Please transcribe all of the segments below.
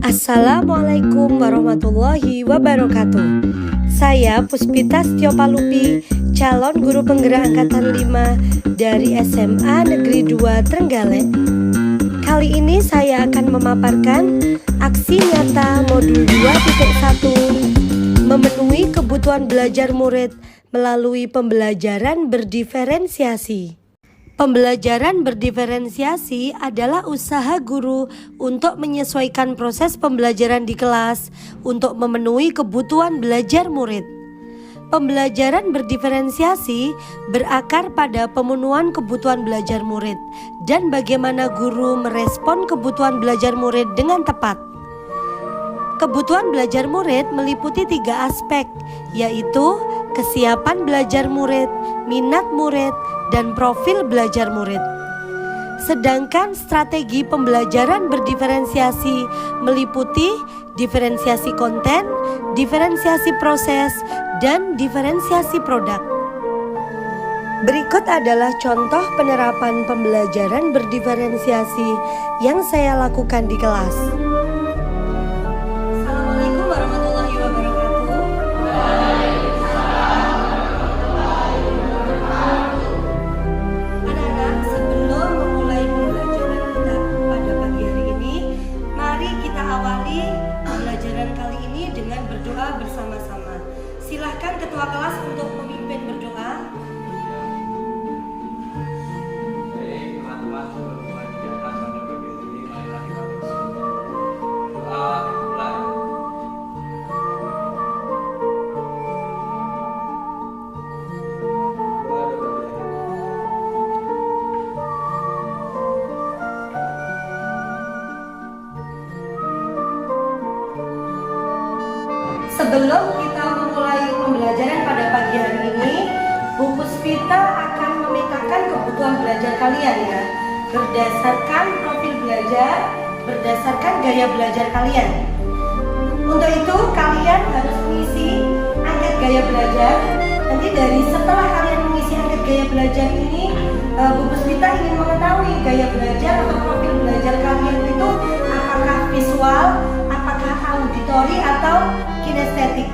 Assalamualaikum warahmatullahi wabarakatuh. Saya Puspita Setiopalupi, calon guru penggerak angkatan 5 dari SMA Negeri 2 Trenggalek. Kali ini saya akan memaparkan aksi nyata modul 2.1 memenuhi kebutuhan belajar murid melalui pembelajaran berdiferensiasi. Pembelajaran berdiferensiasi adalah usaha guru untuk menyesuaikan proses pembelajaran di kelas untuk memenuhi kebutuhan belajar murid. Pembelajaran berdiferensiasi berakar pada pemenuhan kebutuhan belajar murid dan bagaimana guru merespon kebutuhan belajar murid dengan tepat. Kebutuhan belajar murid meliputi 3 aspek, yaitu kesiapan belajar murid, minat murid, dan profil belajar murid. Sedangkan strategi pembelajaran berdiferensiasi meliputi diferensiasi konten, diferensiasi proses, dan diferensiasi produk. Berikut adalah contoh penerapan pembelajaran berdiferensiasi yang saya lakukan di kelas. Assalamualaikum warahmatullahi wabarakatuh. Anak-anak, sebelum memulai pembelajaran kita pada pagi hari ini, mari kita awali pembelajaran kali ini dengan berdoa bersama-sama. Silahkan ketua kelas untuk memimpin berdoa. Sebelum kita memulai pembelajaran pada pagi hari ini, Bu Puspita akan memetakan kebutuhan belajar kalian ya, berdasarkan profil belajar, berdasarkan gaya belajar kalian. Untuk itu kalian harus mengisi angket gaya belajar. Nanti dari setelah kalian mengisi angket gaya belajar ini, Bu Puspita ingin mengetahui gaya belajar atau profil belajar kalian itu apakah visual, apakah auditori atau kinestetik.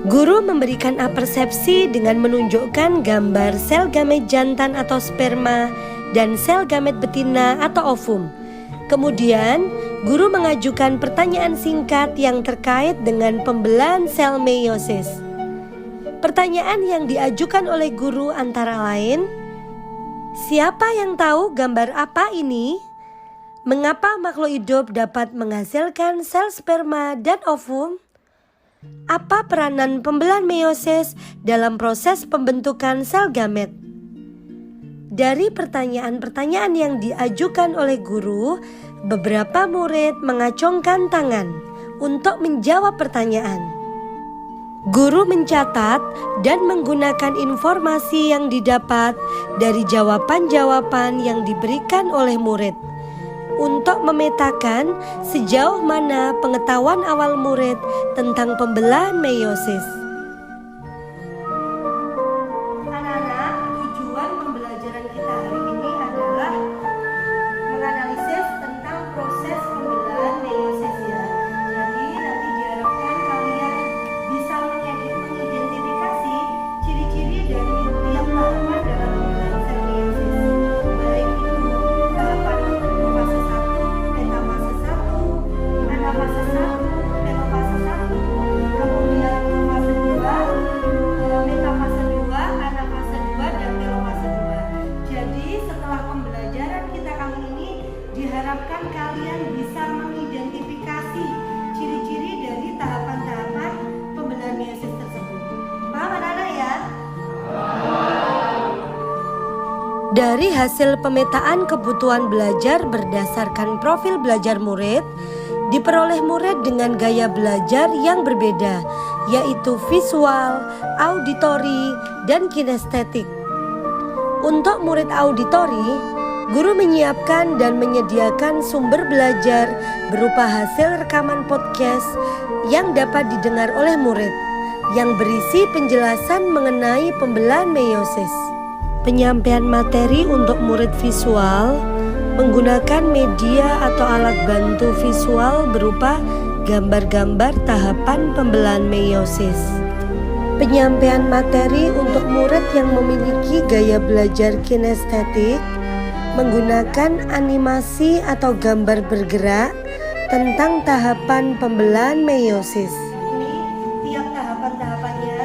Guru memberikan apersepsi dengan menunjukkan gambar sel gamet jantan atau sperma dan sel gamet betina atau ovum. Kemudian, guru mengajukan pertanyaan singkat yang terkait dengan pembelahan sel meiosis. Pertanyaan yang diajukan oleh guru antara lain, siapa yang tahu gambar apa ini? Mengapa makhluk hidup dapat menghasilkan sel sperma dan ovum? Apa peranan pembelahan meiosis dalam proses pembentukan sel gamet? Dari pertanyaan-pertanyaan yang diajukan oleh guru, beberapa murid mengacungkan tangan untuk menjawab pertanyaan. Guru mencatat dan menggunakan informasi yang didapat dari jawaban-jawaban yang diberikan oleh murid untuk memetakan sejauh mana pengetahuan awal murid tentang pembelahan meiosis. Anak-anak, tujuan pembelajaran kita hari ini adalah menganalisis tentang proses pembelahan meiosis ya. Jadi nanti diharapkan kalian bisa mengidentifikasi ciri-ciri dari tiap tahapan dalam pembelahan sel meiosis. Dari hasil pemetaan kebutuhan belajar berdasarkan profil belajar murid, diperoleh murid dengan gaya belajar yang berbeda, yaitu visual, auditori, dan kinestetik. Untuk murid auditori, guru menyiapkan dan menyediakan sumber belajar berupa hasil rekaman podcast yang dapat didengar oleh murid, yang berisi penjelasan mengenai pembelahan meiosis. Penyampaian materi untuk murid visual menggunakan media atau alat bantu visual berupa gambar-gambar tahapan pembelahan meiosis. Penyampaian materi untuk murid yang memiliki gaya belajar kinestetik menggunakan animasi atau gambar bergerak tentang tahapan pembelahan meiosis. Ini tiap tahapan-tahapannya,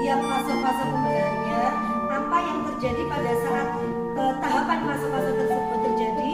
tiap fase-fase pembelahannya, apa yang terjadi pada saat tahapan fase-fase tersebut terjadi.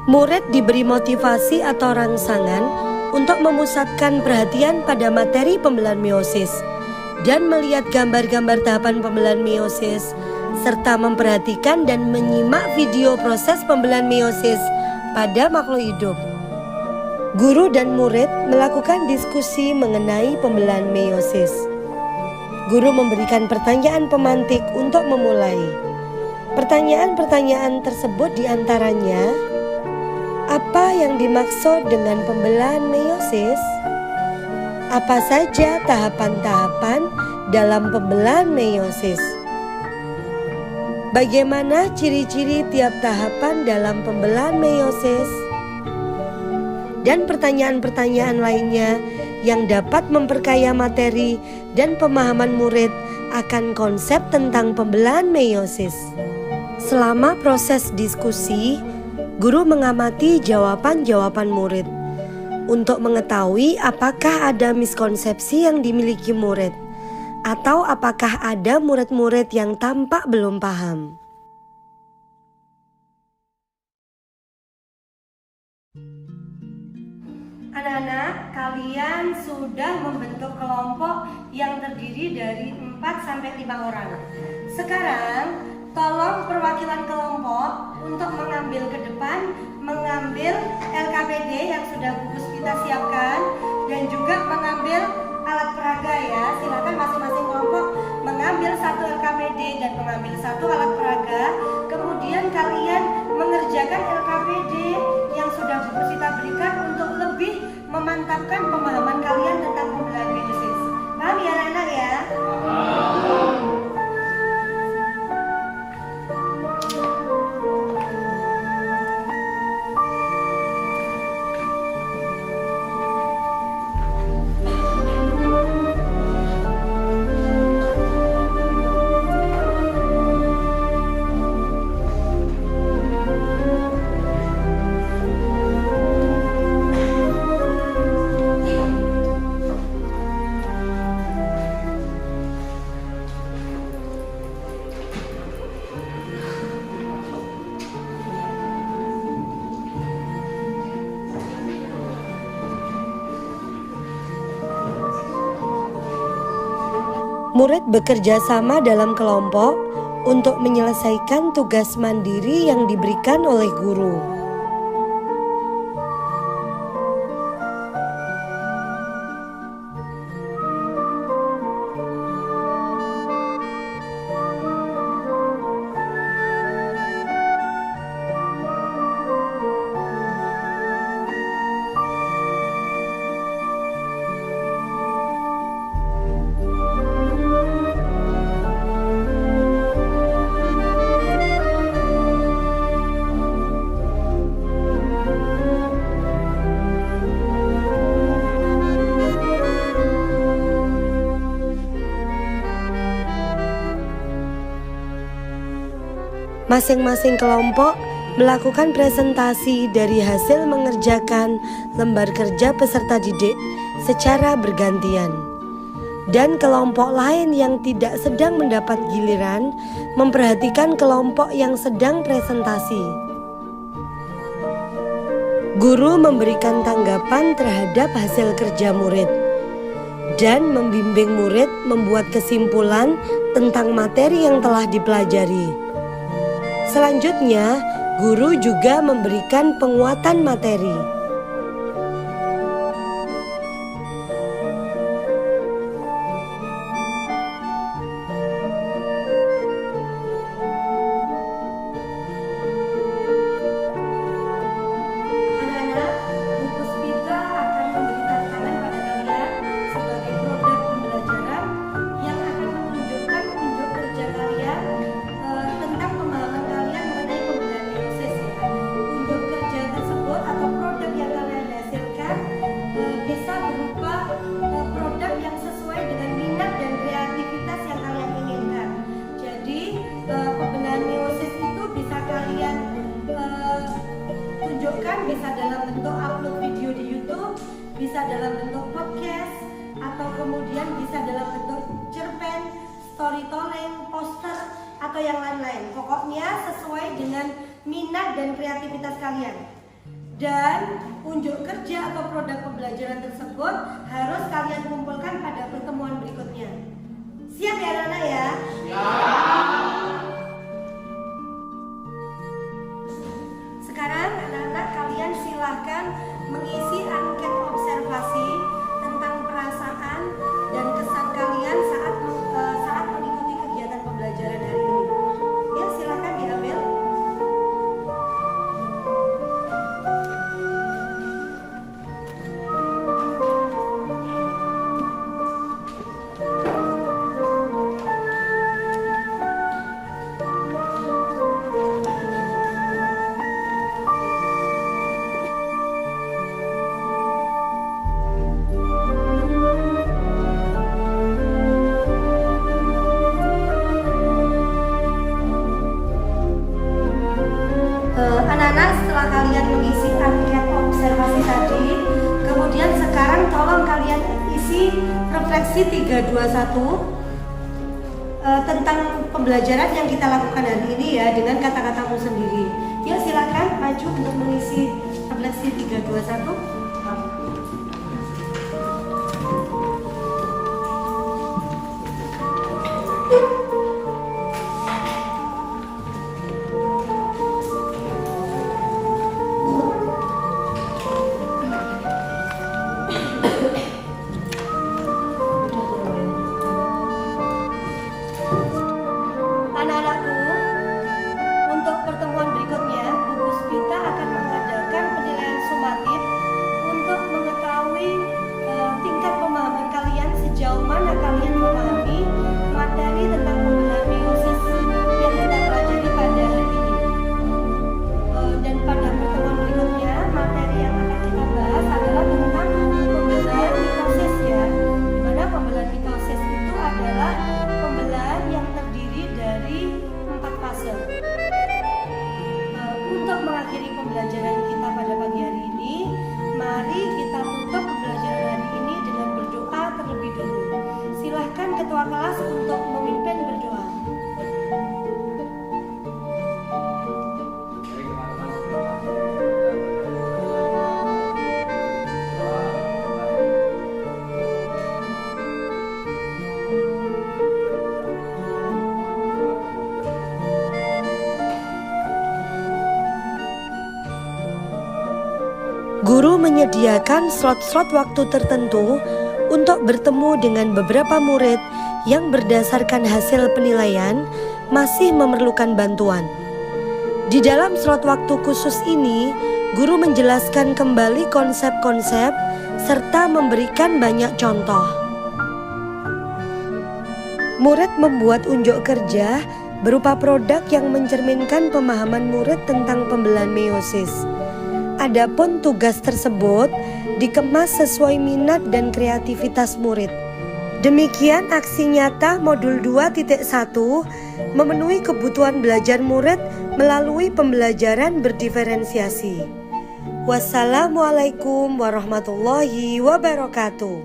Murid diberi motivasi atau rangsangan untuk memusatkan perhatian pada materi pembelahan meiosis dan melihat gambar-gambar tahapan pembelahan meiosis, serta memperhatikan dan menyimak video proses pembelahan meiosis pada makhluk hidup. Guru dan murid melakukan diskusi mengenai pembelahan meiosis. Guru memberikan pertanyaan pemantik untuk memulai. Pertanyaan-pertanyaan tersebut diantaranya, apa yang dimaksud dengan pembelahan meiosis? Apa saja tahapan-tahapan dalam pembelahan meiosis? Bagaimana ciri-ciri tiap tahapan dalam pembelahan meiosis? Dan pertanyaan-pertanyaan lainnya yang dapat memperkaya materi dan pemahaman murid akan konsep tentang pembelahan meiosis. Selama proses diskusi, guru mengamati jawaban-jawaban murid untuk mengetahui apakah ada miskonsepsi yang dimiliki murid, atau apakah ada murid-murid yang tampak belum paham. Anak-anak, kalian sudah membentuk kelompok yang terdiri dari 4-5 orang. Sekarang, tolong perwakilan kelompok untuk mengambil ke depan, mengambil LKPD yang sudah Gugus kita siapkan, dan juga mengambil alat peraga ya. Silakan masing-masing kelompok mengambil satu LKPD dan mengambil satu alat peraga. Kemudian kalian mengerjakan LKPD yang sudah Gugus kita berikan untuk lebih memantapkan pemahaman kalian tentang pembelahan meiosis. Paham ya anak-anak ya? Murid bekerja sama dalam kelompok untuk menyelesaikan tugas mandiri yang diberikan oleh guru. Masing-masing kelompok melakukan presentasi dari hasil mengerjakan lembar kerja peserta didik secara bergantian. Dan kelompok lain yang tidak sedang mendapat giliran memperhatikan kelompok yang sedang presentasi. Guru memberikan tanggapan terhadap hasil kerja murid. dan membimbing murid membuat kesimpulan tentang materi yang telah dipelajari. Selanjutnya, guru juga memberikan penguatan materi. Bisa dalam bentuk upload video di YouTube, bisa dalam bentuk podcast, atau kemudian bisa dalam bentuk cerpen, storytelling, poster, atau yang lain-lain. Pokoknya sesuai dengan minat dan kreativitas kalian. Dan unjuk kerja atau produk pembelajaran tersebut harus kalian kumpulkan pada pertemuan berikutnya. Siap ya anak-anak ya? Siap. Sekarang anak-anak kalian silahkan mengisi angket observasi tentang perasaan dan kesan kalian saat mengikuti kegiatan pembelajaran hari ini. Ya, silahkan diambil. Anak-anak, setelah kalian mengisi angket observasi tadi, kemudian sekarang tolong kalian isi refleksi 321 tentang pembelajaran yang kita lakukan hari ini ya, dengan kata-katamu sendiri. Yuk silakan maju untuk mengisi refleksi 321. Anak-anakku, untuk pertemuan berikutnya, Bu Puspita akan mengadakan penilaian sumatif untuk mengetahui tingkat pemahaman kalian, sejauh mana kalian memahami materi tentang pembelajaran meiosis yang kita pelajari pada hari ini. Dan pada pertemuan berikutnya, materi yang akan kita bahas adalah tentang pembelajaran mitosis ya. Di mana pembelajaran mitosis itu adalah pembelajaran yang terdiri dari 4 fase. Untuk mengakhiri pembelajaran kita pada pagi hari ini, mari kita tutup pembelajaran hari ini dengan berdoa terlebih dahulu. Silahkan ketua kelas untuk memimpin berdoa. Guru menyediakan slot-slot waktu tertentu untuk bertemu dengan beberapa murid yang berdasarkan hasil penilaian masih memerlukan bantuan. Di dalam slot waktu khusus ini, guru menjelaskan kembali konsep-konsep serta memberikan banyak contoh. Murid membuat unjuk kerja berupa produk yang mencerminkan pemahaman murid tentang pembelajaran meiosis. Adapun tugas tersebut dikemas sesuai minat dan kreativitas murid. Demikian aksi nyata modul 2.1 memenuhi kebutuhan belajar murid melalui pembelajaran berdiferensiasi. Wassalamualaikum warahmatullahi wabarakatuh.